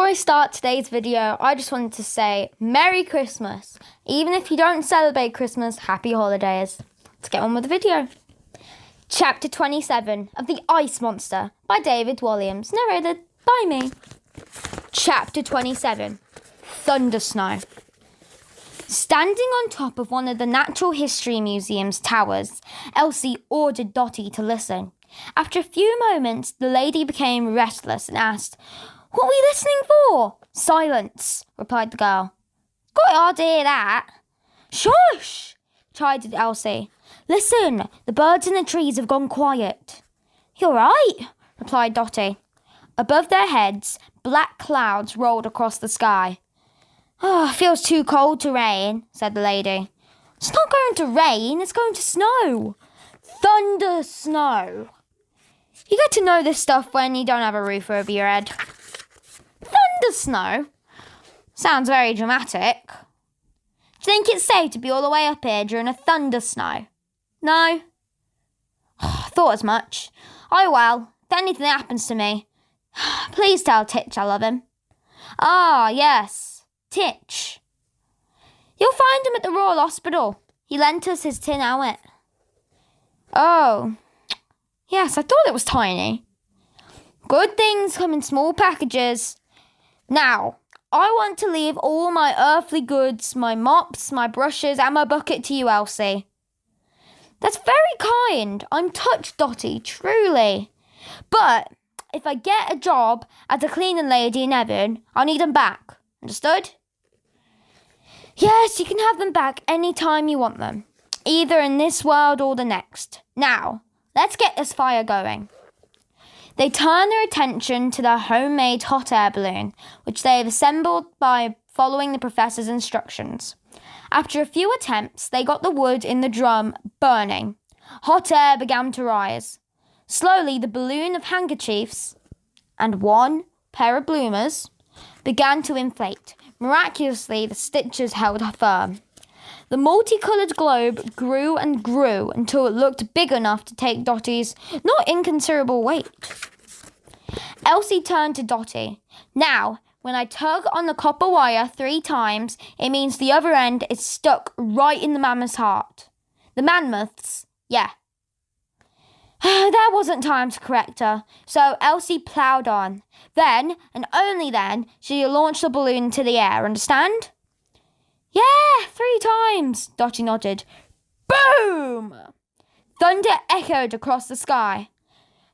Before I start today's video, I just wanted to say Merry Christmas. Even if you don't celebrate Christmas, happy holidays. Let's get on with the video. Chapter 27 of The Ice Monster by David Walliams, narrated by me. Chapter 27, Thunder Snow. Standing on top of one of the Natural History Museum's towers, Elsie ordered Dotty to listen. After a few moments, the lady became restless and asked, "What are we listening for?" "Silence," replied the girl. "Quite hard to hear that." "Shush!" chided Elsie. "Listen, the birds in the trees have gone quiet." "You're right," replied Dotty. Above their heads, black clouds rolled across the sky. "Oh, it feels too cold to rain," said the lady. "It's not going to rain, it's going to snow." Thunder snow. You get to know this stuff when you don't have a roof over your head. Thunder snow? Sounds very dramatic. Do you think it's safe to be all the way up here during a thunder snow? No? Thought as much. Oh well, if anything happens to me, please tell Titch I love him. Ah, yes, Titch. You'll find him at the Royal Hospital. He lent us his tin helmet. Oh, yes, I thought it was tiny. Good things come in small packages. Now, I want to leave all my earthly goods, my mops, my brushes, and my bucket to you, Elsie. That's very kind. I'm touched, Dotty, truly. But if I get a job as a cleaning lady in heaven, I'll need them back. Understood? Yes, you can have them back any time you want them, either in this world or the next. Now, let's get this fire going. They turn their attention to their homemade hot air balloon, which they have assembled by following the professor's instructions. After a few attempts, they got the wood in the drum burning. Hot air began to rise. Slowly, the balloon of handkerchiefs and one pair of bloomers began to inflate. Miraculously, the stitches held firm. The multicoloured globe grew and grew until it looked big enough to take Dotty's not inconsiderable weight. Elsie turned to Dotty. "Now, when I tug on the copper wire 3 times, it means the other end is stuck right in the mammoth's heart." "The mammoth's? Yeah." There wasn't time to correct her, so Elsie ploughed on. Then, and only then, she launched the balloon into the air, understand? "Yeah, 3 times," Dotty nodded. Boom! Thunder echoed across the sky.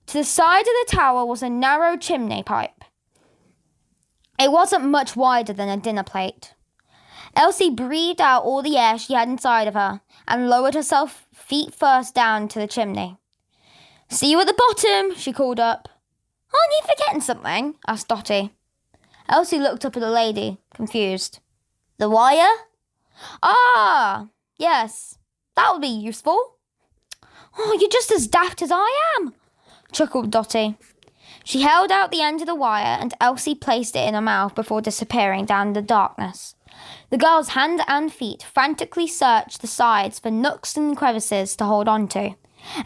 To the side of the tower was a narrow chimney pipe. It wasn't much wider than a dinner plate. Elsie breathed out all the air she had inside of her and lowered herself feet first down to the chimney. "See you at the bottom," she called up. "Aren't you forgetting something?" asked Dotty. Elsie looked up at the lady, confused. "The wire?" "Ah, yes, that would be useful." "Oh, you're just as daft as I am," chuckled Dotty. She held out the end of the wire and Elsie placed it in her mouth before disappearing down the darkness. The girl's hands and feet frantically searched the sides for nooks and crevices to hold on to.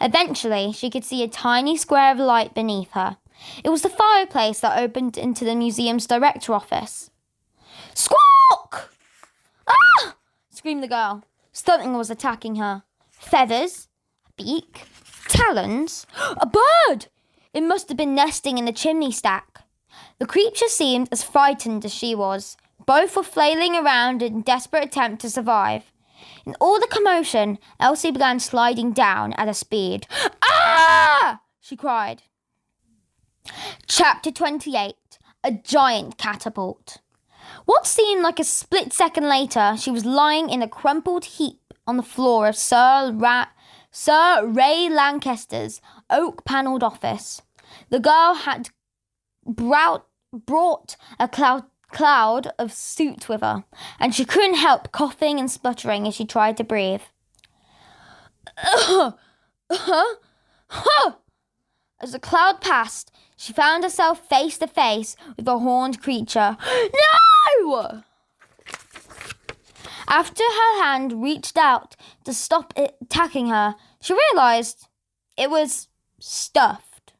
Eventually, she could see a tiny square of light beneath her. It was the fireplace that opened into the museum's director office. "Squawk! Ah!" screamed the girl. Something was attacking her. Feathers, a beak, talons, a bird! It must have been nesting in the chimney stack. The creature seemed as frightened as she was. Both were flailing around in desperate attempt to survive. In all the commotion, Elsie began sliding down at a speed. "Ah!" she cried. Chapter 28, A Giant Catapult. What seemed like a split second later, she was lying in a crumpled heap on the floor of Sir Ray Lancaster's oak-panelled office. The girl had brought a cloud of soot with her, and she couldn't help coughing and spluttering as she tried to breathe. As the cloud passed, she found herself face to face with the horned creature. "No!" After her hand reached out to stop it attacking her, she realized it was stuffed.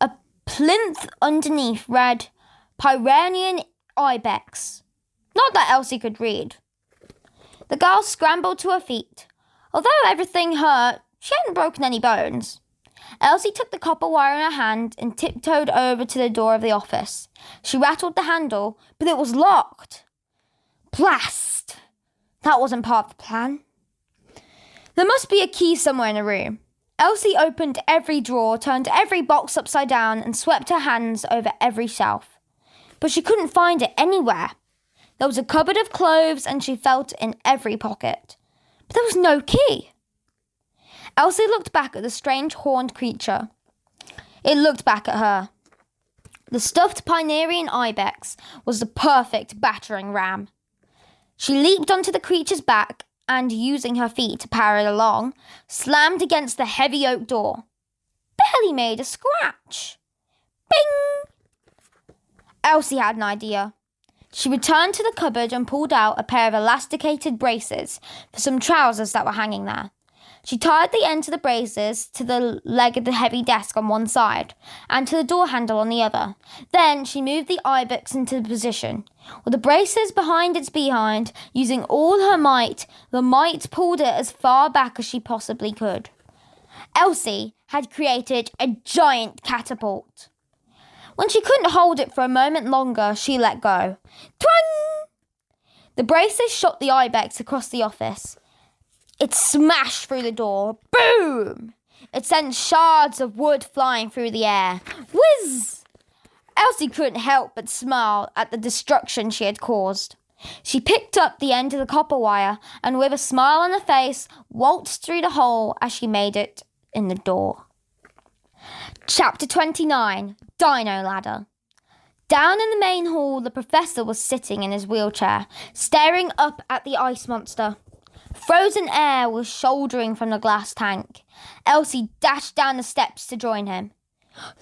A plinth underneath read, Pyrenean ibex. Not that Elsie could read. The girl scrambled to her feet. Although everything hurt, she hadn't broken any bones. Elsie took the copper wire in her hand and tiptoed over to the door of the office. She rattled the handle, but it was locked. Blast! That wasn't part of the plan. There must be a key somewhere in the room. Elsie opened every drawer, turned every box upside down, and swept her hands over every shelf. But she couldn't find it anywhere. There was a cupboard of clothes, and she felt in every pocket. But there was no key. Elsie looked back at the strange horned creature. It looked back at her. The stuffed Pyrenean ibex was the perfect battering ram. She leaped onto the creature's back and, using her feet to power it along, slammed against the heavy oak door. Barely made a scratch. Bing! Elsie had an idea. She returned to the cupboard and pulled out a pair of elasticated braces for some trousers that were hanging there. She tied the ends of the braces to the leg of the heavy desk on one side and to the door handle on the other. Then she moved the ibex into position. With the braces behind its behind, using all her might, the mite pulled it as far back as she possibly could. Elsie had created a giant catapult. When she couldn't hold it for a moment longer, she let go. Twang! The braces shot the ibex across the office. It smashed through the door. Boom! It sent shards of wood flying through the air. Whiz! Elsie couldn't help but smile at the destruction she had caused. She picked up the end of the copper wire and, with a smile on her face, waltzed through the hole as she made it in the door. Chapter 29, Dino Ladder. Down in the main hall, the professor was sitting in his wheelchair, staring up at the ice monster. Frozen air was shouldering from the glass tank. Elsie dashed down the steps to join him.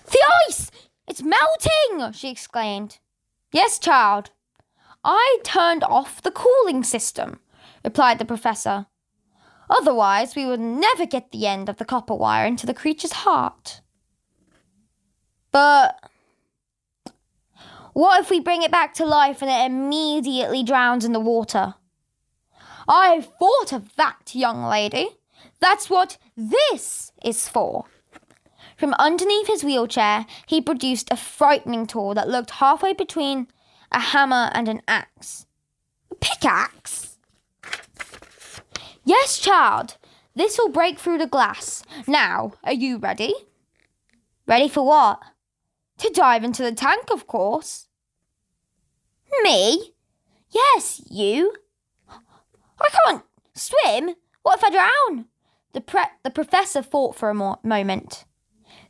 The ice! It's melting! She exclaimed. Yes, child. I turned off the cooling system, replied the professor. Otherwise, we would never get the end of the copper wire into the creature's heart. But what if we bring it back to life and it immediately drowns in the water? I've thought of that, young lady. That's what this is for. From underneath his wheelchair, he produced a frightening tool that looked halfway between a hammer and an axe. A pickaxe? Yes, child. This will break through the glass. Now, are you ready? Ready for what? To dive into the tank, of course. Me? Yes, you. I can't swim. What if I drown? The professor thought for a moment.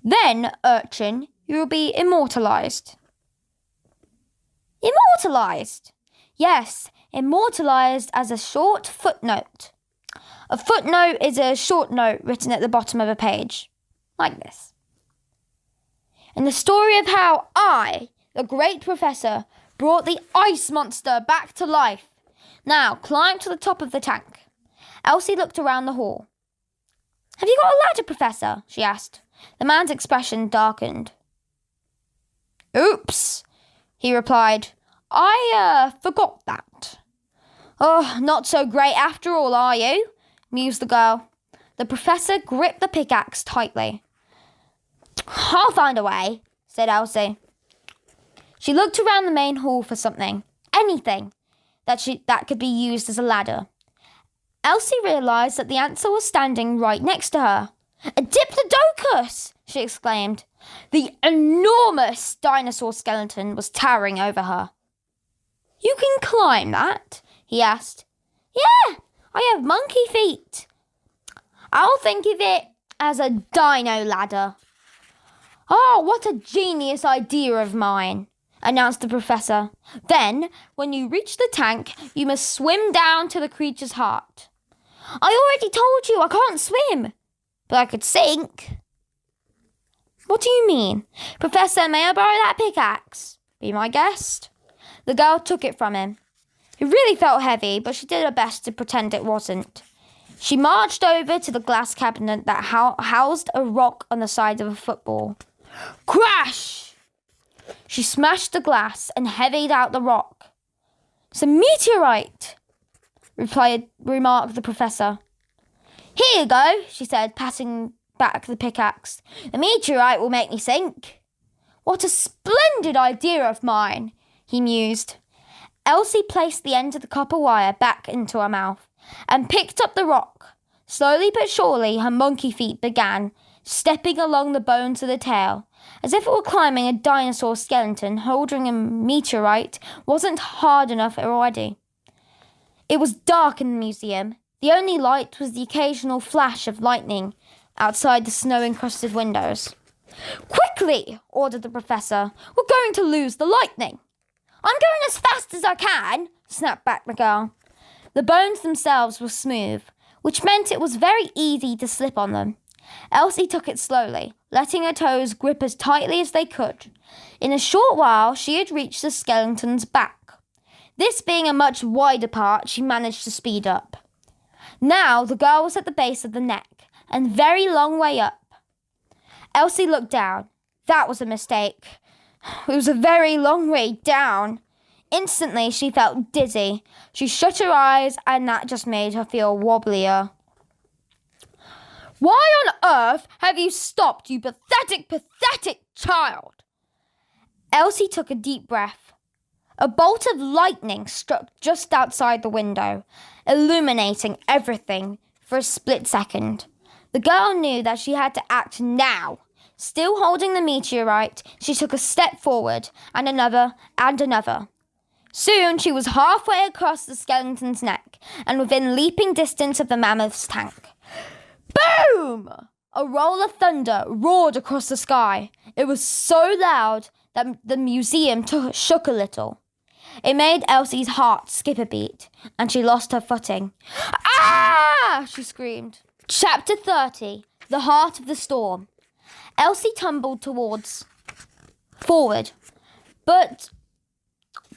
Then, urchin, you will be immortalised. Immortalised? Yes, immortalised as a short footnote. A footnote is a short note written at the bottom of a page, like this. And the story of how I, the great professor, brought the ice monster back to life. Now, climb to the top of the tank. Elsie looked around the hall. Have you got a ladder, Professor? She asked. The man's expression darkened. Oops, he replied. I forgot that. Oh, not so great after all, are you? Mused the girl. The professor gripped the pickaxe tightly. I'll find a way, said Elsie. She looked around the main hall for something, anything, that could be used as a ladder. Elsie realised that the answer was standing right next to her. A diplodocus! She exclaimed. The enormous dinosaur skeleton was towering over her. You can climb that? He asked. Yeah, I have monkey feet. I'll think of it as a dino ladder. Oh, what a genius idea of mine, announced the professor. Then, when you reach the tank, you must swim down to the creature's heart. I already told you I can't swim, but I could sink. What do you mean? Professor, may I borrow that pickaxe? Be my guest. The girl took it from him. It really felt heavy, but she did her best to pretend it wasn't. She marched over to the glass cabinet that housed a rock on the size of a football. Crash! She smashed the glass and heavied out the rock. "It's a meteorite," remarked the professor. "Here you go," she said, passing back the pickaxe. "The meteorite will make me sink." "What a splendid idea of mine," he mused. Elsie placed the end of the copper wire back into her mouth and picked up the rock. Slowly but surely, her monkey feet began stepping along the bones of the tail, as if it were climbing a dinosaur skeleton. Holding a meteorite wasn't hard enough already. It was dark in the museum. The only light was the occasional flash of lightning outside the snow-encrusted windows. "Quickly!" ordered the professor. "We're going to lose the lightning." "I'm going as fast as I can," snapped back the girl. The bones themselves were smooth, which meant it was very easy to slip on them. Elsie took it slowly, letting her toes grip as tightly as they could. In a short while, she had reached the skeleton's back. This being a much wider part, she managed to speed up. Now the girl was at the base of the neck, and very long way up. Elsie looked down. That was a mistake. It was a very long way down. Instantly, she felt dizzy. She shut her eyes, and that just made her feel wobblier. "Why on earth have you stopped, you pathetic, pathetic child?" Elsie took a deep breath. A bolt of lightning struck just outside the window, illuminating everything for a split second. The girl knew that she had to act now. Still holding the meteorite, she took a step forward, and another, and another. Soon she was halfway across the skeleton's neck, and within leaping distance of the mammoth's tank. Boom! A roll of thunder roared across the sky. It was so loud that the museum shook a little. It made Elsie's heart skip a beat, and she lost her footing. "Ah!" she screamed. Chapter 30. The Heart of the Storm. Elsie tumbled forward, but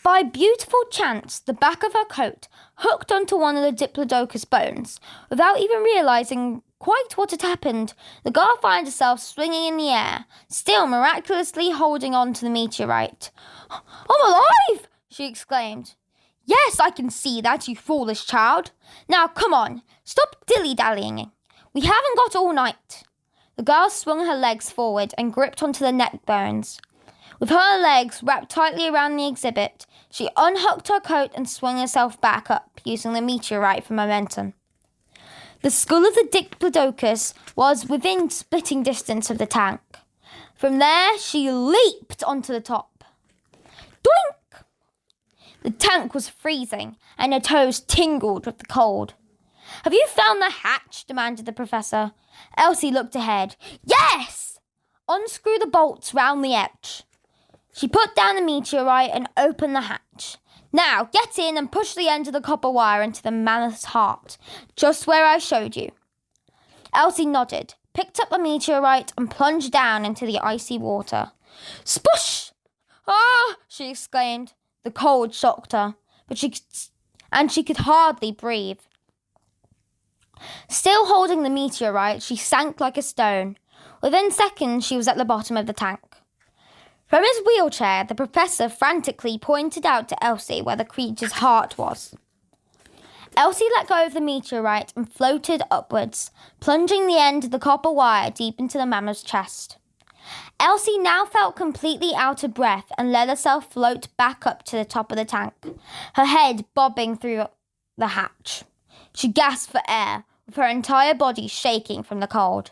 by beautiful chance, the back of her coat hooked onto one of the diplodocus bones. Without even realizing quite what had happened, the girl found herself swinging in the air, still miraculously holding on to the meteorite. "I'm alive!" she exclaimed. "Yes, I can see that, you foolish child. Now, come on, stop dilly-dallying. We haven't got all night." The girl swung her legs forward and gripped onto the neck bones. With her legs wrapped tightly around the exhibit, she unhooked her coat and swung herself back up, using the meteorite for momentum. The skull of the diplodocus was within spitting distance of the tank. From there, she leaped onto the top. Doink! The tank was freezing, and her toes tingled with the cold. "Have you found the hatch?" demanded the professor. Elsie looked ahead. "Yes!" "Unscrew the bolts round the edge." She put down the meteorite and opened the hatch. "Now, get in and push the end of the copper wire into the mammoth's heart, just where I showed you." Elsie nodded, picked up the meteorite, and plunged down into the icy water. "Spush!" "Ah!" she exclaimed. The cold shocked her, but she could hardly breathe. Still holding the meteorite, she sank like a stone. Within seconds, she was at the bottom of the tank. From his wheelchair, the professor frantically pointed out to Elsie where the creature's heart was. Elsie let go of the meteorite and floated upwards, plunging the end of the copper wire deep into the mammoth's chest. Elsie now felt completely out of breath and let herself float back up to the top of the tank, her head bobbing through the hatch. She gasped for air, with her entire body shaking from the cold.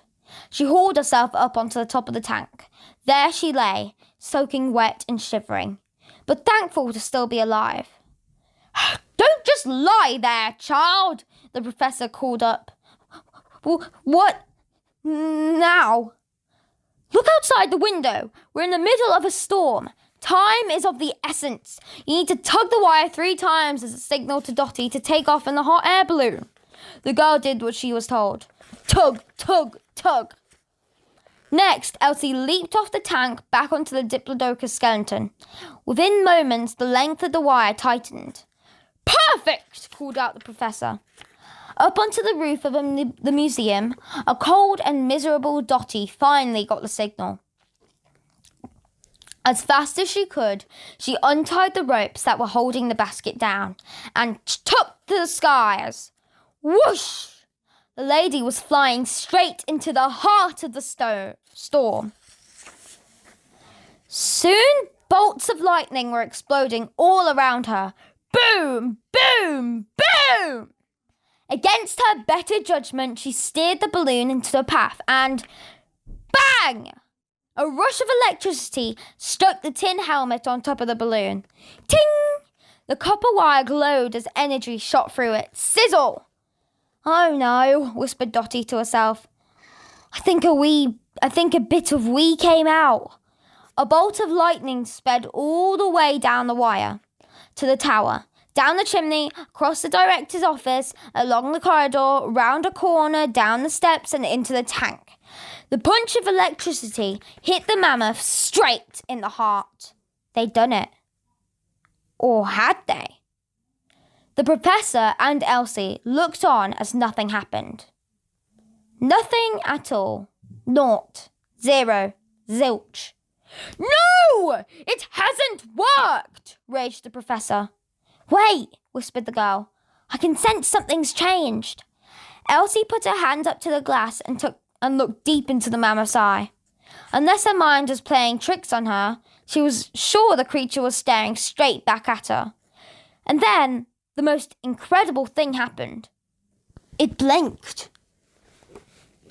She hauled herself up onto the top of the tank. There she lay, soaking wet and shivering, but thankful to still be alive. "Don't just lie there, child," the professor called up. "What now?" "Look outside the window. We're in the middle of a storm. Time is of the essence. You need to tug the wire 3 times as a signal to Dottie to take off in the hot air balloon." The girl did what she was told. Tug, tug, tug. Next, Elsie leaped off the tank back onto the diplodocus skeleton. Within moments, the length of the wire tightened. "Perfect!" called out the professor. Up onto the roof of the museum, a cold and miserable Dottie finally got the signal. As fast as she could, she untied the ropes that were holding the basket down and took to the skies. Whoosh! The lady was flying straight into the heart of the storm. Soon, bolts of lightning were exploding all around her. Boom! Boom! Boom! Against her better judgment, she steered the balloon into the path and bang! A rush of electricity struck the tin helmet on top of the balloon. Ting! The copper wire glowed as energy shot through it. Sizzle! Oh no, whispered Dotty to herself. I think a bit of wee came out. A bolt of lightning sped all the way down the wire to the tower, down the chimney, across the director's office, along the corridor, round a corner, down the steps and into the tank. The punch of electricity hit the mammoth straight in the heart. They'd done it. Or had they? The professor and Elsie looked on as nothing happened. Nothing at all. Naught. Zero. Zilch. No! It hasn't worked! Raged the professor. Wait, whispered the girl. I can sense something's changed. Elsie put her hand up to the glass and looked deep into the mammoth's eye. Unless her mind was playing tricks on her, she was sure the creature was staring straight back at her. And then the most incredible thing happened. It blinked.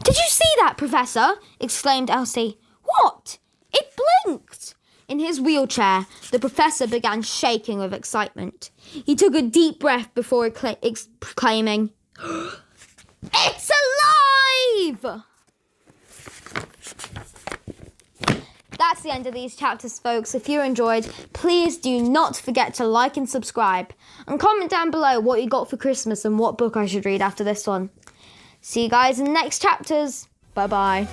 Did you see that, Professor? Exclaimed Elsie. What? It blinked! In his wheelchair, the professor began shaking with excitement. He took a deep breath before exclaiming, It's alive! That's the end of these chapters, folks. If you enjoyed, please do not forget to like and subscribe. And comment down below what you got for Christmas and what book I should read after this one. See you guys in the next chapters. Bye-bye.